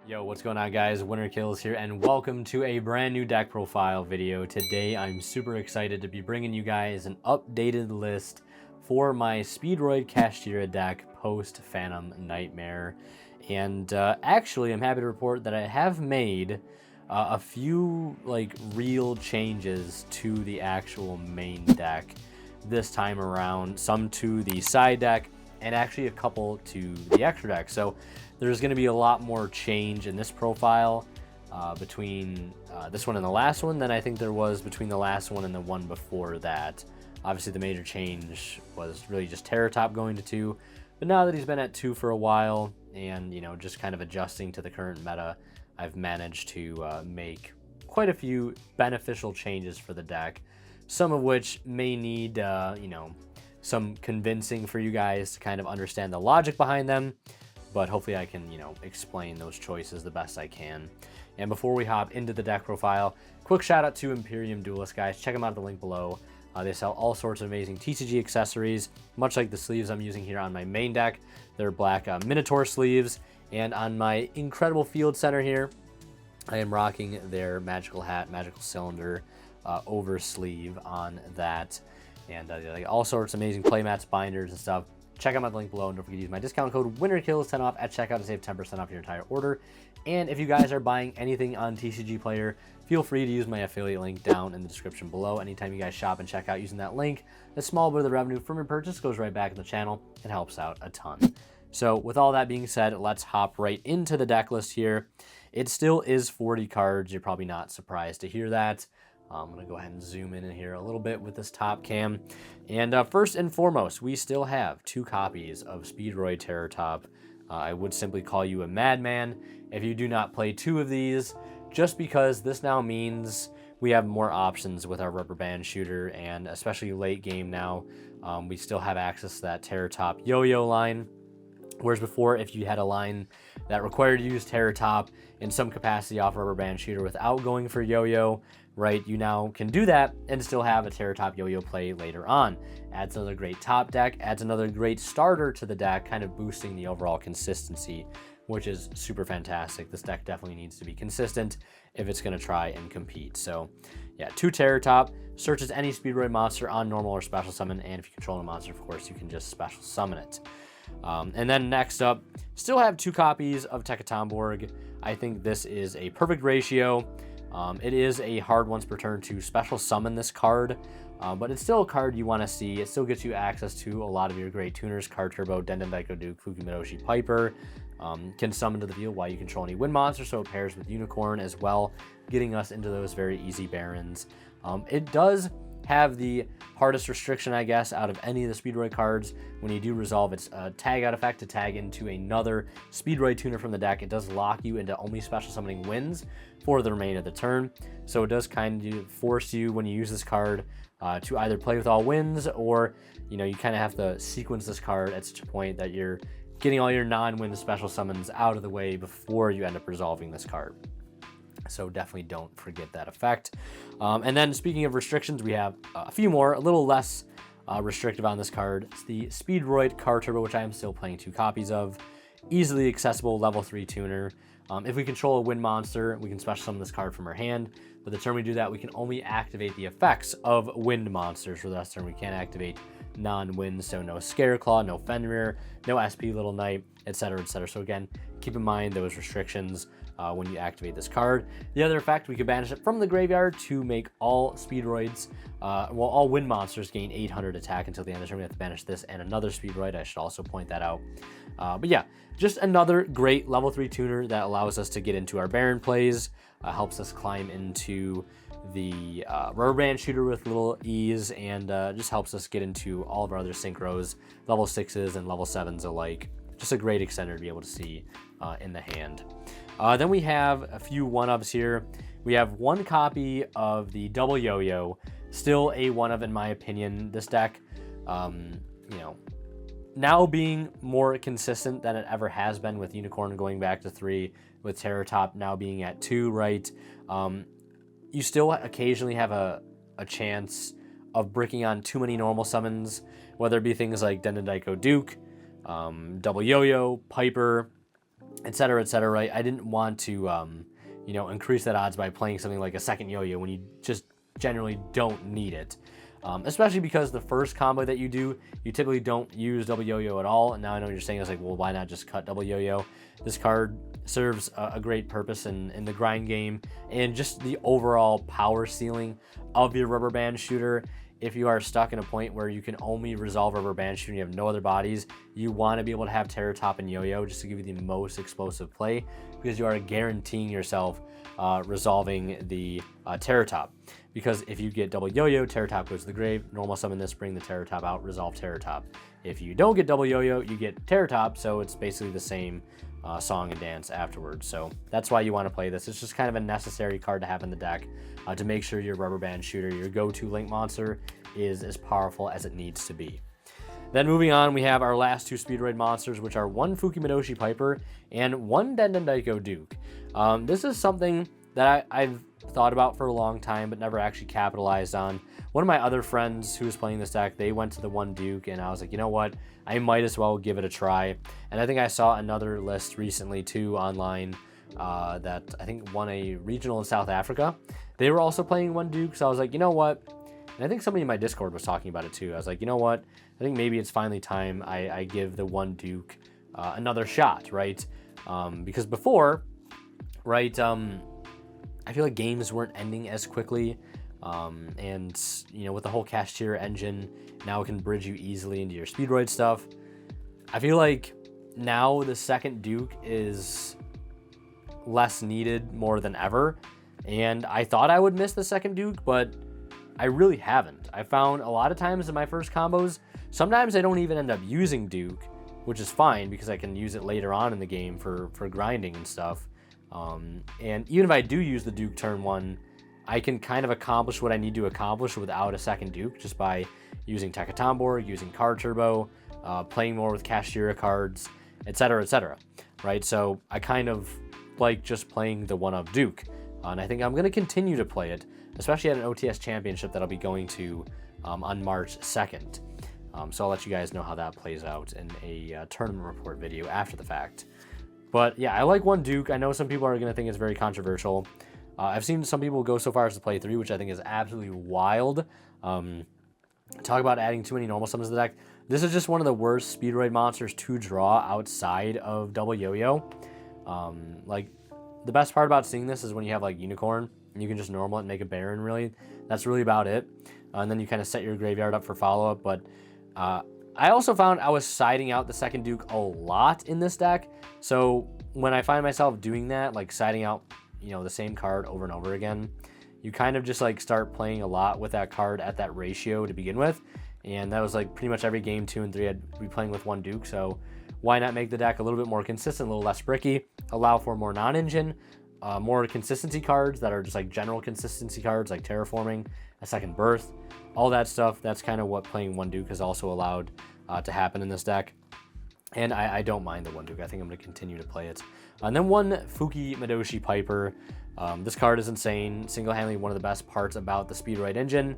Yo, what's going on, guys? Winter Kills here, and welcome to a brand new deck profile video. Today, I'm super excited to be bringing you guys an updated list for my Speedroid Kashtira deck post Phantom Nightmare. And actually, I'm happy to report that I have made a few real changes to the actual main deck this time around. Some to the side deck, and actually a couple to the extra deck. So there's going to be a lot more change in this profile between this one and the last one than I think there was between the last one and the one before that. Obviously, the major change was really just Terror Top going to 2, but now that he's been at 2 for a while and, you know, just kind of adjusting to the current meta, I've managed to make quite a few beneficial changes for the deck, some of which may need, you know, some convincing for you guys to kind of understand the logic behind them, but hopefully I can, you know, explain those choices the best I can. And before we hop into the deck profile, quick shout out to Imperium Duelist, guys. Check them out at the link below. They sell all sorts of amazing TCG accessories, much like the sleeves I'm using here on my main deck. They're black Minotaur sleeves, and on my incredible Field Center here, I am rocking their Magical Hat, Magical Cylinder over sleeve on that. And like all sorts of amazing playmats, binders, and stuff. Check out my link below, and don't forget to use my discount code WINTERKILLS10 off at checkout to save 10% off your entire order. And if you guys are buying anything on TCG Player, feel free to use my affiliate link down in the description below. Anytime you guys shop and check out using that link, a small bit of the revenue from your purchase goes right back in the channel. It helps out a ton. So with all that being said, let's hop right into the deck list here. It still is 40 cards. You're probably not surprised to hear that. I'm going to go ahead and zoom in here a little bit with this top cam. And first and foremost, we still have 2 copies of Speedroid Terror Top. I would simply call you a madman if you do not play 2 of these, just because this now means we have more options with our rubber band shooter, and especially late game now, we still have access to that Terror Top yo-yo line. Whereas before, if you had a line that required you to use Terror Top in some capacity off rubber band shooter without going for yo-yo, right, you now can do that and still have a Terror Top yo-yo play later on. Adds another great top deck, adds another great starter to the deck, kind of boosting the overall consistency, which is super fantastic. This deck definitely needs to be consistent if it's going to try and compete. So yeah, 2 Terror Top, searches any Speedroid monster on normal or special summon, and if you control a monster, of course, you can just special summon it. And then next up, still have 2 copies of Tekatomborg. I think this is a perfect ratio. It is a hard once per turn to special summon this card, but it's still a card you want to see. It still gets you access to a lot of your great tuners, Card Turbo, Denden Daiko Duke, Fukumidoshi Piper. Can summon to the field while you control any wind monster, so it pairs with Unicorn as well, getting us into those very easy barons. It does have the hardest restriction, I guess, out of any of the Speedroid cards. When you do resolve its tag out effect to tag into another Speedroid tuner from the deck, it does lock you into only special summoning winds for the remainder of the turn. So it does kind of force you, when you use this card, to either play with all winds, or, you know, you kind of have to sequence this card at such a point that you're getting all your non-wind special summons out of the way before you end up resolving this card. So definitely don't forget that effect. And then speaking of restrictions, we have a few more, a little less restrictive on this card. It's the Speedroid Card Turbo, which I am still playing 2 copies of. Easily accessible level 3 tuner. If we control a wind monster, we can special summon this card from our hand. But the turn we do that, we can only activate the effects of wind monsters. For the rest of the turn, we can't activate non-wind, so no Scareclaw, no Fenrir, no SP Little Knight, etc., etc. So again, keep in mind those restrictions when you activate this card. The other effect, we can banish it from the graveyard to make all Speedroids, all wind monsters gain 800 attack until the end of the turn. We have to banish this and another Speedroid. I should also point that out. But yeah, just another great level 3 tuner that allows us to get into our Baron plays, helps us climb into the rubber band shooter with little ease, and just helps us get into all of our other synchros, level 6s and level 7s alike. Just a great extender to be able to see in the hand. Then we have a few 1-ups here. We have 1 copy of the Double Yo-Yo, still a 1-up in my opinion. This deck, you know, now being more consistent than it ever has been, with Unicorn going back to 3, with Terror Top now being at 2, right? You still occasionally have a chance of bricking on too many normal summons, whether it be things like Denden Daiko Duke, Double Yo-Yo, Piper, etc., right? I didn't want to, you know, increase that odds by playing something like a second yo-yo when you just generally don't need it. Especially because the first combo that you do, you typically don't use double yo-yo at all. And now I know you're saying, it's like, well, why not just cut double yo-yo? This card serves a great purpose in the grind game and just the overall power ceiling of your rubber band shooter. If you are stuck in a point where you can only resolve rubber band shooting, you have no other bodies, you want to be able to have Terror Top and Yo-Yo just to give you the most explosive play, because you are guaranteeing yourself resolving the Terror Top. Because if you get double Yo-Yo, Terror Top goes to the grave, normal summon this, bring the Terror Top out, resolve Terror Top. If you don't get double Yo-Yo, you get Terror Top, so it's basically the same song and dance afterwards. So that's why you want to play this. It's just kind of a necessary card to have in the deck to make sure your rubber band shooter, your go-to link monster, is as powerful as it needs to be. Then moving on, we have our last two Speedroid monsters, which are one Fukimadoshi Piper and one Dendendaiko Duke. This is something that I've thought about for a long time, but never actually capitalized on. One of my other friends who was playing this deck, they went to the one Duke, and I was like, you know what? I might as well give it a try. And I think I saw another list recently too online that I think won a regional in South Africa. They were also playing one Duke, so I was like, you know what? And I think somebody in my Discord was talking about it too. I was like, you know what? I think maybe it's finally time I give the one Duke another shot, right? Because before, right, I feel like games weren't ending as quickly. And, you know, with the whole Kashtira engine, now it can bridge you easily into your Speedroid stuff. I feel like now the second Duke is less needed more than ever. And I thought I would miss the second Duke, but I really haven't. I found a lot of times in my first combos, sometimes I don't even end up using Duke, which is fine because I can use it later on in the game for grinding and stuff. And even if I do use the Duke turn one, I can kind of accomplish what I need to accomplish without a second Duke just by using Tekatomborg, using Card Turbo, playing more with Kashtira cards, etc., right? So I kind of like just playing the one-up Duke. And I think I'm going to continue to play it, especially at an OTS championship that I'll be going to on March 2nd. So I'll let you guys know how that plays out in a tournament report video after the fact. But yeah, I like one Duke. I know some people are going to think it's very controversial. I've seen some people go so far as to play 3, which I think is absolutely wild. Talk about adding too many normal summons to the deck. This is just one of the worst Speedroid monsters to draw outside of double Yo-Yo. Like, the best part about seeing this is when you have like Unicorn, and you can just normal it and make a Baron, really. That's really about it. And then you kind of set your graveyard up for follow-up. But I also found I was siding out the second Duke a lot in this deck. So when I find myself doing that, like siding out, you know, the same card over and over again, you kind of just like start playing a lot with that card at that ratio to begin with. And that was like pretty much every game 2 and 3 I'd be playing with one Duke. So why not make the deck a little bit more consistent, a little less bricky, allow for more non-engine, more consistency cards that are just like general consistency cards like Terraforming, a second Birth, all that stuff. That's kind of what playing one Duke has also allowed to happen in this deck. And I don't mind the one Duke. I think I'm going to continue to play it. And then one Fukimadoshi Piper. This card is insane. Single-handedly one of the best parts about the Speedroid engine.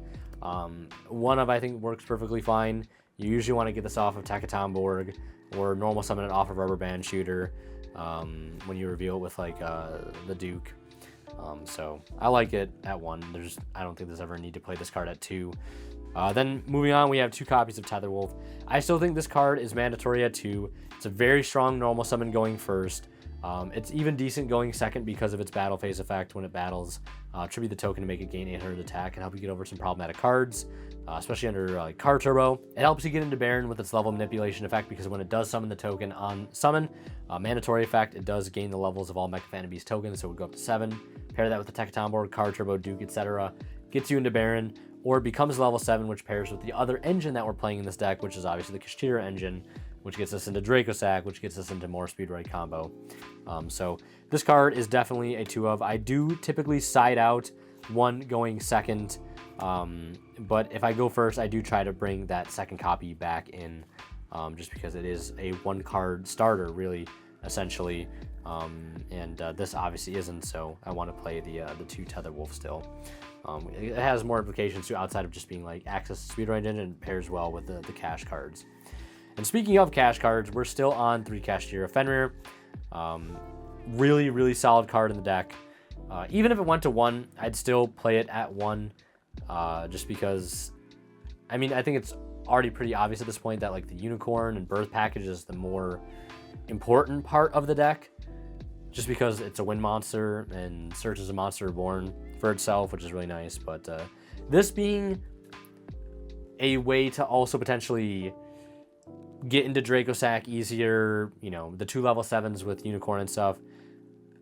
One of, I think, works perfectly fine. You usually want to get this off of Tekatomborg or normal summon it off of Rubber Band Shooter when you reveal it with like the Duke. So I like it at 1. I don't think there's ever a need to play this card at 2. Then moving on, we have 2 copies of Tetherwolf. I still think this card is mandatory at 2. It's a very strong normal summon going first. It's even decent going second because of its battle phase effect. When it battles, tribute the token to make it gain 800 attack and help you get over some problematic cards, especially under like Card Turbo. It helps you get into Baron with its level manipulation effect because when it does summon the token on summon, mandatory effect, it does gain the levels of all Mecha Phantom Beast tokens, so it would go up to 7. Pair that with the Tekatomborg, Card Turbo, Duke, etc. Gets you into Baron, or it becomes level 7, which pairs with the other engine that we're playing in this deck, which is obviously the Kashtira engine, which gets us into Dracosack, which gets us into more Speedroid combo. So this card is definitely a 2 of. I do typically side out 1 going second, but if I go first, I do try to bring that second copy back in, just because it is a 1 card starter, really, essentially. And this obviously isn't, so I want to play the 2 Tetherwolf still. It has more implications too, outside of just being like access to Speedroid engine, and pairs well with the cash cards. And speaking of cash cards, we're still on 3 Kashtira Fenrir. Really, really solid card in the deck. Even if it went to 1, I'd still play it at 1, just because, I mean, I think it's already pretty obvious at this point that like the Unicorn and Birth package is the more important part of the deck, just because it's a wind monster and searches a monster reborn for itself, which is really nice. But this being a way to also potentially get into Dracosac easier, you know, the 2 level 7s with Unicorn and stuff.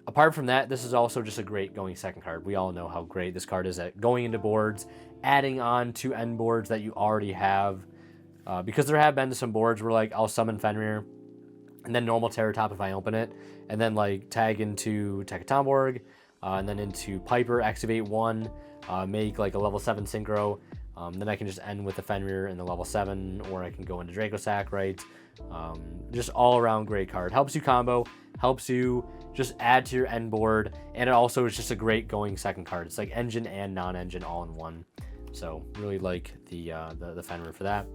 Apart from that, this is also just a great going second card. We all know how great this card is at going into boards, adding on to end boards that you already have. Because there have been some boards where like I'll summon Fenrir and then normal Terror Top if I open it, and then like tag into Tekatomborg, and then into Piper, activate 1, make like a level 7 synchro. Then I can just end with the Fenrir in the level 7, or I can go into Dracosac, right? Just all around great card. Helps you combo, helps you just add to your end board, and it also is just a great going second card. It's like engine and non-engine all in one. So really like the Fenrir for that.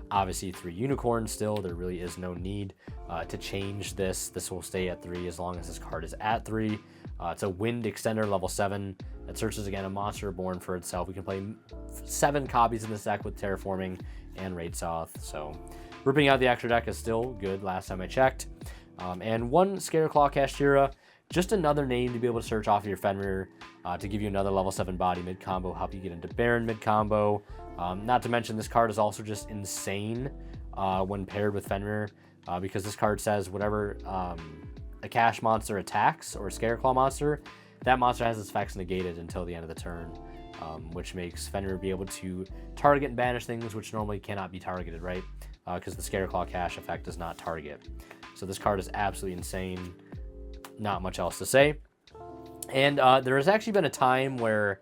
Obviously 3 unicorns still. There really is no need to change this. This will stay at 3 as long as this card is at 3. It's a wind extender level 7. It searches again a monster born for itself. We can play 7 copies in this deck with Terraforming and Raid Soth. So ripping out the extra deck is still good last time I checked. And 1 Scareclaw Kashtira, just another name to be able to search off of your Fenrir to give you another level 7 body mid combo, help you get into Baron mid combo. Not to mention this card is also just insane when paired with Fenrir, because this card says whatever a cash monster attacks or a Scareclaw monster, that monster has its effects negated until the end of the turn, which makes Fenrir be able to target and banish things which normally cannot be targeted, right? Because the Scareclaw cash effect does not target. So this card is absolutely insane. Not much else to say. And there has actually been a time where,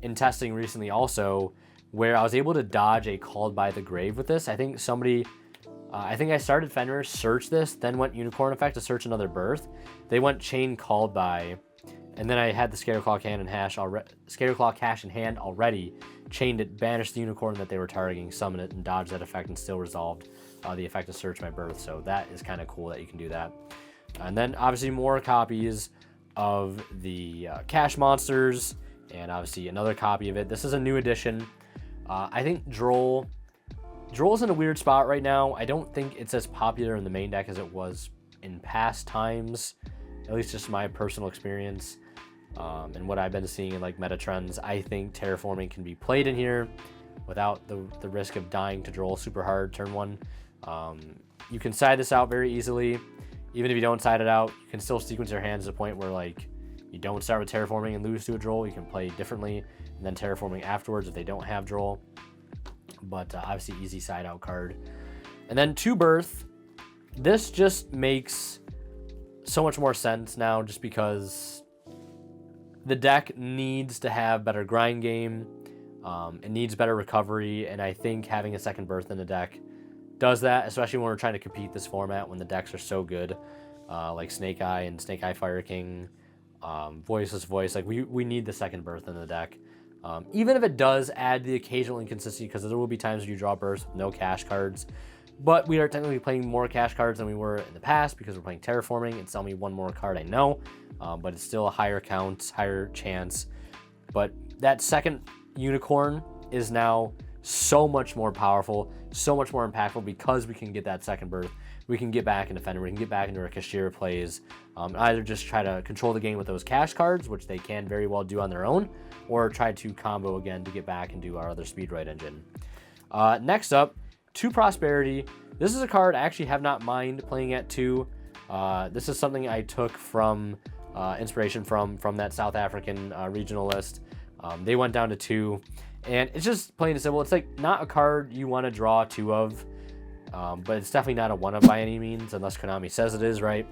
in testing recently also, where I was able to dodge a Called by the Grave with this. I think somebody, I think I started Fenrir, searched this, then went Unicorn effect to search another Birth. They went Chain Called by, and then I had the Scareclaw Cash in hand already, chained it, banished the Unicorn that they were targeting, summoned it, and dodged that effect, and still resolved the effect to search my Birth. So that is kind of cool that you can do that. And then obviously more copies of the cash monsters, and obviously another copy of it. This is a new edition. I think Droll's in a weird spot right now. I don't think it's as popular in the main deck as it was in past times, at least just my personal experience, and what I've been seeing in like meta trends. I think Terraforming can be played in here without the risk of dying to Droll super hard turn 1. You can side this out very easily. Even if you don't side it out, you can still sequence your hands to the point where like you don't start with Terraforming and lose to a Droll. You can play differently and then Terraforming afterwards if they don't have Droll. But obviously easy side out card. And then 2 Birth. This just makes so much more sense now, just because the deck needs to have better grind game. It needs better recovery, and I think having a second Birth in the deck does that, especially when we're trying to compete this format when the decks are so good, like Snake Eye and Snake Eye Fire King, Voiceless Voice. Like we need the second Birth in the deck, even if it does add the occasional inconsistency, because there will be times where you draw Births with no cash cards, but we are technically playing more cash cards than we were in the past because we're playing Terraforming. It's only 1 more card, I know, but it's still a higher count, higher chance. But that second Unicorn is now so much more powerful, so much more impactful, because we can get that second Birth. We can get back into Fenrir, we can get back into our Kashtira plays, either just try to control the game with those cash cards, which they can very well do on their own, or try to combo again to get back and do our other Speedroid engine. Next up, 2 Prosperity. This is a card I actually have not mind playing at 2. This is something I took from inspiration from that South African regional list. They went down to 2. And it's just plain and simple. It's like not a card you want to draw 2 of, but it's definitely not a 1-of by any means, unless Konami says it is, right?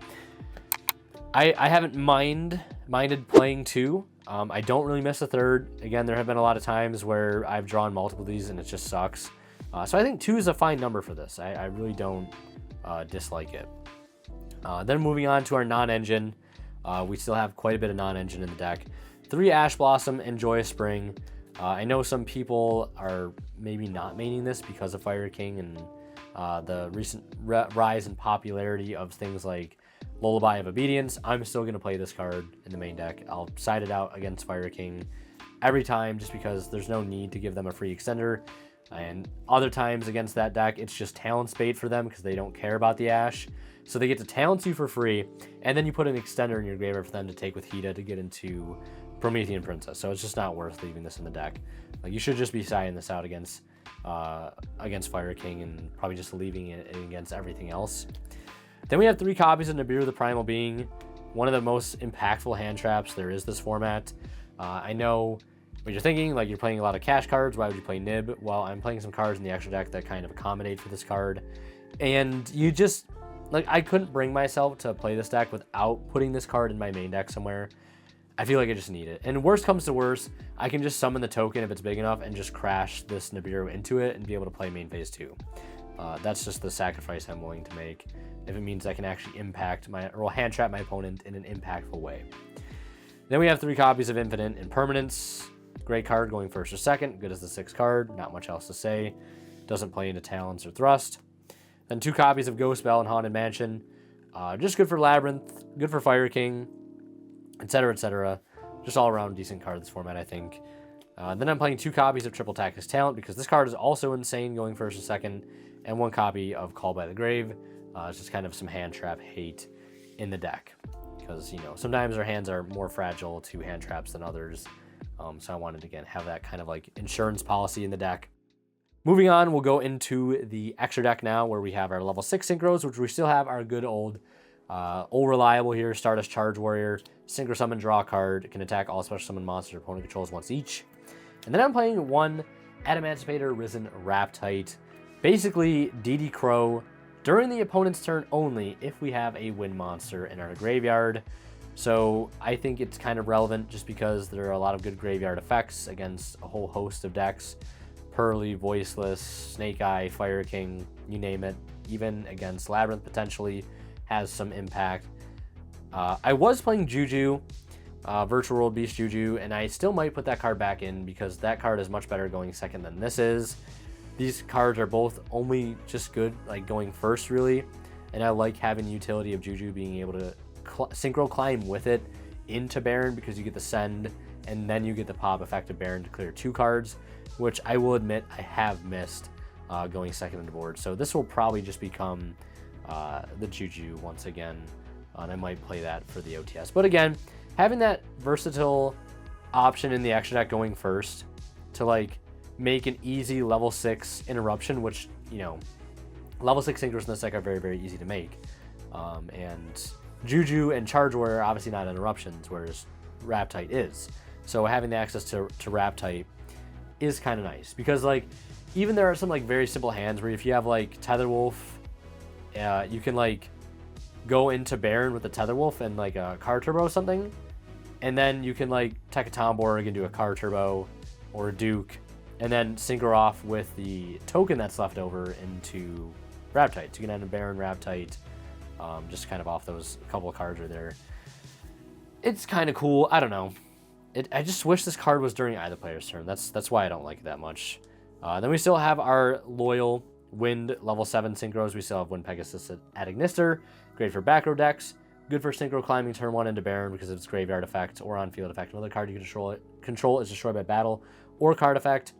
I haven't minded playing 2. I don't really miss a 3rd. Again, there have been a lot of times where I've drawn multiple of these and it just sucks. So I think 2 is a fine number for this. I really don't dislike it. Then moving on to our non-engine. We still have quite a bit of non-engine in the deck. 3 Ash Blossom and Joyous Spring. I know some people are maybe not maining this because of Fire King and the recent rise in popularity of things like Lullaby of Obedience, I'm still going to play this card in the main deck. I'll side it out against Fire King every time just because there's no need to give them a free extender. And other times against that deck, it's just talent bait for them because they don't care about the Ash. So they get to talent you for free, and then you put an extender in your graveyard for them to take with Hida to get into Promethean Princess. So it's just not worth leaving this in the deck. Like, you should just be siding this out against Fire King and probably just leaving it against everything else. Then we have 3 copies of Nibiru the Primal Being, one of the most impactful hand traps there is this format. I know what you're thinking, like you're playing a lot of cash cards, why would you play Nib? Well, I'm playing some cards in the extra deck that kind of accommodate for this card. And you just, like, I couldn't bring myself to play this deck without putting this card in my main deck somewhere. I feel like I just need it. And worst comes to worst, I can just summon the token if it's big enough and just crash this Nibiru into it and be able to play main phase 2. That's just the sacrifice I'm willing to make if it means I can actually impact or hand trap my opponent in an impactful way. Then we have 3 copies of Infinite Impermanence. Great card going first or second, good as the 6th card, not much else to say. Doesn't play into talents or thrust. Then 2 copies of Ghost Bell and Haunted Mansion. Just good for Labyrinth, good for Fire King, etc., etc. Just all around decent card this format, I think. Then I'm playing 2 copies of Triple Tactics Talent because this card is also insane going first or second, and 1 copy of Call by the Grave. It's just kind of some hand trap hate in the deck because, you know, sometimes our hands are more fragile to hand traps than others. So I wanted to, again, have that kind of like insurance policy in the deck. Moving on, we'll go into the extra deck now where we have our level 6 synchros, which we still have our good old reliable here, Stardust Charge Warrior, Synchro Summon, draw a card. It can attack all special summon monsters opponent controls once each. And then I'm playing 1 Adamancipator Risen Raptite. Basically, DD Crow during the opponent's turn only if we have a wind monster in our graveyard. So I think it's kind of relevant just because there are a lot of good graveyard effects against a whole host of decks. Pearly, Voiceless, Snake Eye, Fire King, you name it. Even against Labyrinth potentially has some impact. I was playing Juju, Virtual World Beast Juju, and I still might put that card back in because that card is much better going second than this is. These cards are both only just good like going first, really, and I like having the utility of Juju being able to synchro climb with it into Baron because you get the send and then you get the pop effect of Baron to clear 2 cards, which I will admit I have missed going second on the board. So this will probably just become the Juju once again, and I might play that for the OTS. But again, having that versatile option in the extra deck going first to like make an easy level 6 interruption, which, you know, level 6 synchros in this deck are very, very easy to make. And Juju and Charge Warrior are obviously not interruptions, whereas Raptite is. So having the access to Raptite is kind of nice because, like, even there are some like very simple hands where if you have like Tetherwolf, you can like go into Baron with the Tetherwolf and like a Car Turbo or something, and then you can like Tech a Tomborg and do a Car Turbo or a Duke, and then synchro off with the token that's left over into Raptite. So you can end a Baron Raptite, just kind of off those couple of cards right there. It's kind of cool. I don't know. I just wish this card was during either player's turn. That's why I don't like it that much. Then we still have our loyal Wind level 7 synchros. We still have Wind Pegasus at Ignister. Great for back row decks. Good for synchro climbing turn 1 into Baron because of its graveyard effect or on field effect. Another card you can control is destroyed by battle or card effect.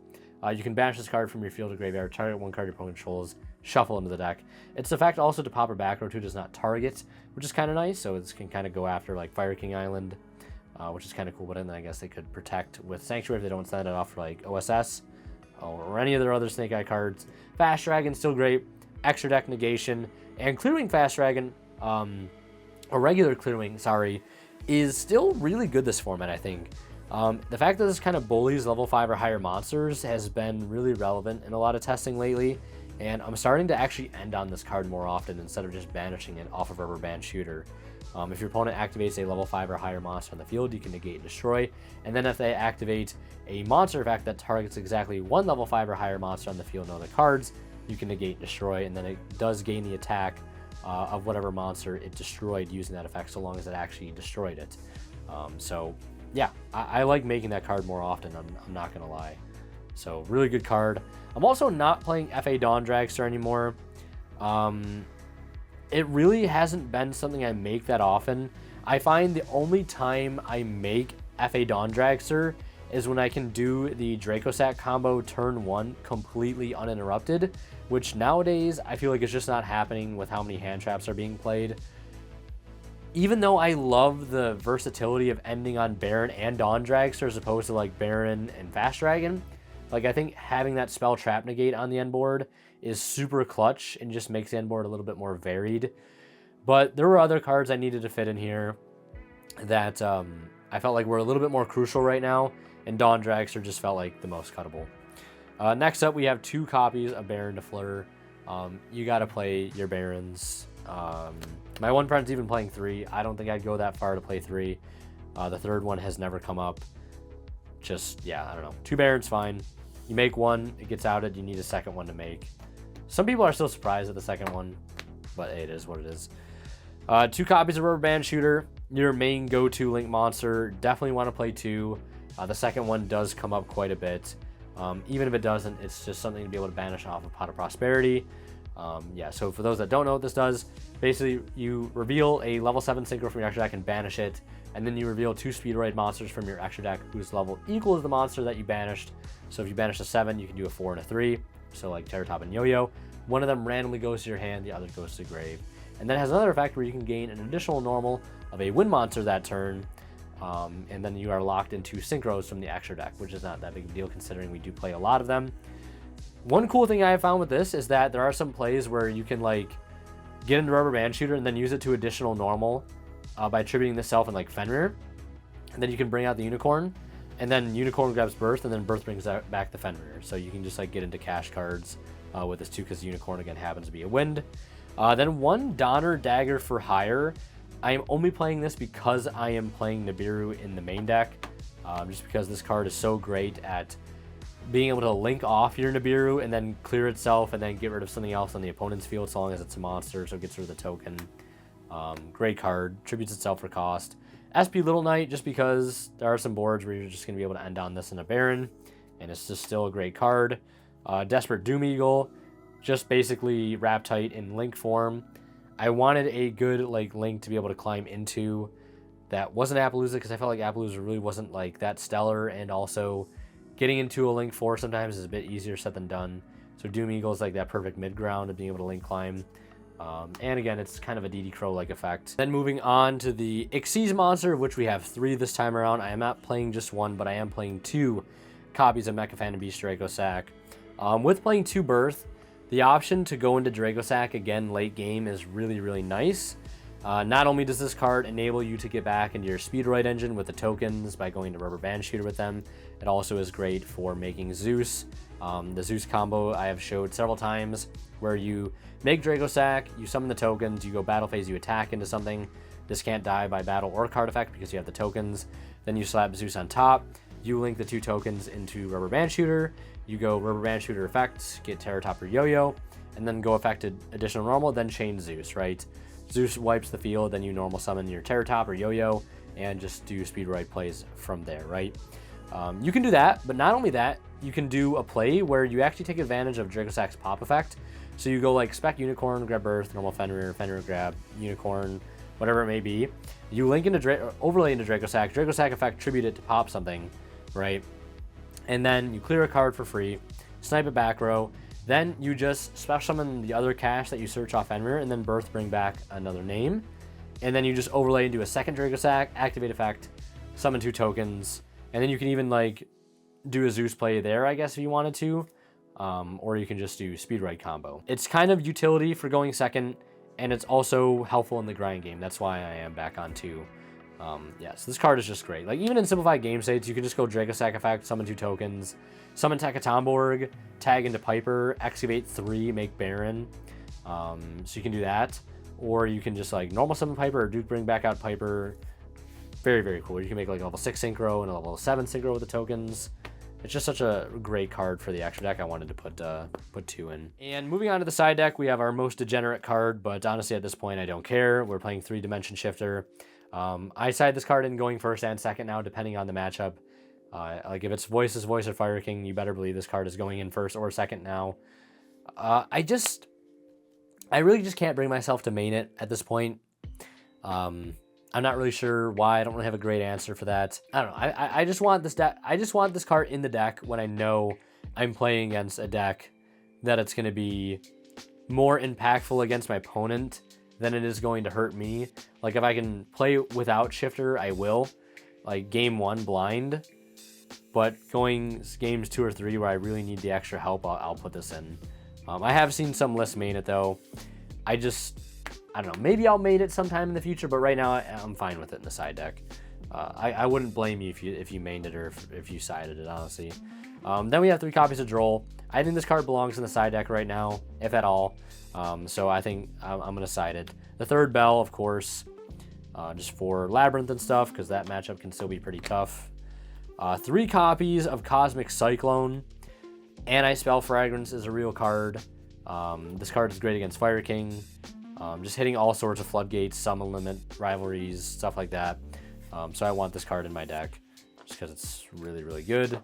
You can banish this card from your field to graveyard, target 1 card your opponent controls, shuffle into the deck. Its effect also to pop or back row 2 does not target, which is kind of nice. So this can kind of go after like Fire King Island, which is kind of cool. But then I guess they could protect with Sanctuary if they don't send it off for like OSS or any of their other Snake Eye cards. Fast Dragon, still great. Extra deck negation. And clearing Fast Dragon, or regular clearing, sorry, is still really good this format, I think. The fact that this kind of bullies level 5 or higher monsters has been really relevant in a lot of testing lately, and I'm starting to actually end on this card more often instead of just banishing it off of Rubber Band Shooter. If your opponent activates a level 5 or higher monster on the field, you can negate and destroy, and then if they activate a monster effect that targets exactly 1 level 5 or higher monster on the field and other cards, you can negate and destroy, and then it does gain the attack of whatever monster it destroyed using that effect, so long as it actually destroyed it. So yeah, I like making that card more often, I'm not gonna lie. So really good card. I'm also not playing FA Dawn Dragster anymore. it really hasn't been something I make that often. I find the only time I make FA Dawn Dragster is when I can do the Dracosack combo turn 1 completely uninterrupted, which nowadays I feel like it's just not happening with how many hand traps are being played. Even though I love the versatility of ending on Baron and Dawn Dragster as opposed to like Baron and Fast Dragon, like I think having that spell trap negate on the end board is super clutch and just makes the end board a little bit more varied. But there were other cards I needed to fit in here that I felt like were a little bit more crucial right now, and Dawn Dragster just felt like the most cuttable. Next up, we have 2 copies of Baron de Fleur. You got to play your Barons. My one friend's even playing 3. I don't think I'd go that far to play 3. The third one has never come up. Just, yeah, I don't know. 2 Barons, fine. You make one, it gets outed, you need a second one to make. Some people are still surprised at the second one, but it is what it is. 2 copies of Rubber Band Shooter, your main go-to Link monster. Definitely want to play 2. The second one does come up quite a bit. Even if it doesn't, it's just something to be able to banish off of Pot of Prosperity. Yeah, so for those that don't know what this does, basically you reveal a level 7 synchro from your extra deck and banish it, and then you reveal 2 Speedroid monsters from your extra deck whose level equals the monster that you banished. So if you banish a 7, you can do a 4 and a 3, so like Terra Top and Yo-Yo. One of them randomly goes to your hand, the other goes to the grave. And then it has another effect where you can gain an additional normal of a wind monster that turn, and then you are locked into synchros from the extra deck, which is not that big of a deal considering we do play a lot of them. One cool thing I have found with this is that there are some plays where you can like get into Rubber Band Shooter and then use it to additional normal by attributing the self and like Fenrir, and then you can bring out the Unicorn, and then Unicorn grabs Birth, and then Birth brings back the Fenrir. So you can just like get into cash cards with this too, because Unicorn again happens to be a wind. Then 1 Donner Dagger for Hire. I am only playing this because I am playing Nibiru in the main deck, just because this card is so great at being able to link off your Nibiru and then clear itself and then get rid of something else on the opponent's field, so long as it's a monster, so it gets rid of the token. Great card, tributes itself for cost. SP Little Knight, just because there are some boards where you're just going to be able to end on this in a Baron, and it's just still a great card. Desperate Doom Eagle, just basically wrap tight in link form. I wanted a good like link to be able to climb into that wasn't Appaloosa, because I felt like Appaloosa really wasn't like that stellar, and also getting into a link 4 sometimes is a bit easier said than done. So Doom Eagle is like that perfect mid ground of being able to link climb. And again, it's kind of a DD Crow like effect. Then moving on to the Xyz monster, of which we have 3 this time around. I am not playing just 1, but I am playing 2 copies of Mechafan and Beast Dracosack. With playing 2 Birth, the option to go into Dracosack again late game is really, really nice. Not only does this card enable you to get back into your Speedroid engine with the tokens by going to Rubber Band Shooter with them, it also is great for making Zeus. The Zeus combo I have showed several times, where you make Dracosack, you summon the tokens, you go battle phase, you attack into something. This can't die by battle or card effect because you have the tokens. Then you slap Zeus on top, you link the 2 tokens into Rubber Band Shooter, you go Rubber Band Shooter effects, get Terra Top or Yo-Yo, and then go affected additional normal, then chain Zeus, right? Zeus wipes the field, then you normal summon your Terra Top or Yo-Yo, and just do Speedroid plays from there, right? You can do that, but not only that, you can do a play where you actually take advantage of Dracosack's pop effect. So you go like spec Unicorn, grab Birth, normal Fenrir, Fenrir grab Unicorn, whatever it may be. You link into overlay into Dracosack, Dracosack effect tribute it to pop something, right? And then you clear a card for free, snipe it back row, then you just special summon the other cash that you search off Fenrir, and then Birth bring back another name. And then you just overlay into a second Dracosack, activate effect, summon 2 tokens, and then you can even like do a Zeus play there, I guess, if you wanted to. Or you can just do Speedroid combo. It's kind of utility for going second, and it's also helpful in the grind game. That's why I am back on 2. Yeah, so this card is just great. Like, even in simplified game states, you can just go Dracosack effect, summon 2 tokens, summon Tekatomborg, tag into Piper, excavate 3, make Baron. So you can do that. Or you can just like normal summon Piper or Duke bring back out Piper. Very, very cool. You can make like a level 6 synchro and a level 7 synchro with the tokens. It's just such a great card for the extra deck. I wanted to put 2 in. And moving on to the side deck, we have our most degenerate card, but honestly at this point I don't care. We're playing 3 Dimension Shifter. I side this card in going first and second now, depending on the matchup. Like if it's Voice or Fire King, you better believe this card is going in first or second now. I really just can't bring myself to main it at this point. I'm not really sure why. I don't really have a great answer for that. I don't know. I just want this deck. I just want this card in the deck when I know I'm playing against a deck that it's going to be more impactful against my opponent than it is going to hurt me. Like if I can play without Shifter, I will. Like game 1 blind, but going games 2 or 3 where I really need the extra help, I'll put this in. I have seen some lists main it though. I don't know. Maybe I'll main it sometime in the future, but right now I'm fine with it in the side deck. I wouldn't blame you if you mained it or if you sided it, honestly. Then we have 3 copies of Droll. I think this card belongs in the side deck right now, if at all. So I think I'm going to side it. The 3rd Bell, of course, just for Labyrinth and stuff, because that matchup can still be pretty tough. 3 copies of Cosmic Cyclone. Anti-Spell Fragrance is a real card. This card is great against Fire King. Just hitting all sorts of floodgates, summon limit, rivalries, stuff like that. So I want this card in my deck just because it's really, really good.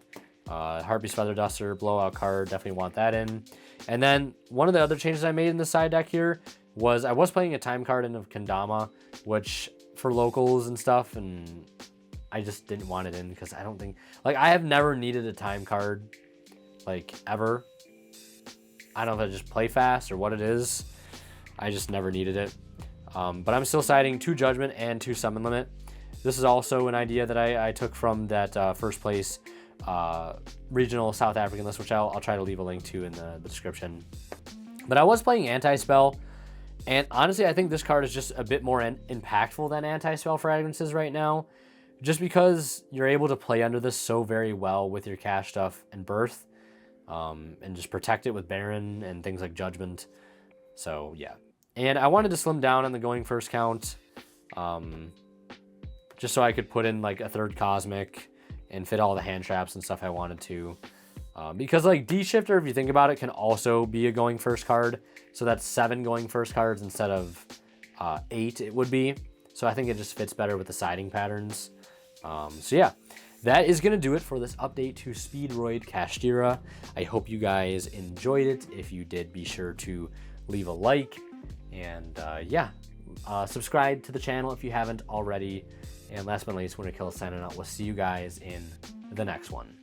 Harpy's Feather Duster, blowout card, definitely want that in. And then one of the other changes I made in the side deck here was I was playing a time card in of Kendama, which for locals and stuff, and I just didn't want it in because I don't think, like, I have never needed a time card, like, ever. I don't know if I just play fast or what it is. I just never needed it. But I'm still siding 2 Judgment and 2 Summon Limit. This is also an idea that I took from that first place regional South African list, which I'll try to leave a link to in the description. But I was playing Anti-Spell, and honestly, I think this card is just a bit more impactful than Anti-Spell Fragrances right now, just because you're able to play under this so very well with your cash stuff and Birth, and just protect it with Baron and things like Judgment. So yeah, and I wanted to slim down on the going first count, just so I could put in like a 3rd Cosmic and fit all the hand traps and stuff I wanted to. Because like D-Shifter, if you think about it, can also be a going first card. So that's 7 going first cards instead of 8 it would be. So I think it just fits better with the siding patterns. So yeah, that is going to do it for this update to Speedroid Kashtira. I hope you guys enjoyed it. If you did, be sure to leave a like. And yeah, subscribe to the channel if you haven't already. And last but not least, Winter Kill is signing out. We'll see you guys in the next one.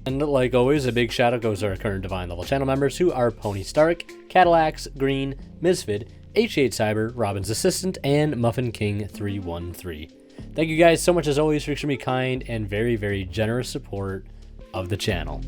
And like always, a big shout out goes to our current Divine level channel members, who are Pony Stark, Cadillacs, Green, Misfit, H8 Cyber, Robin's Assistant, and Muffin King 313. Thank you guys so much as always for extremely kind and very, very generous support of the channel.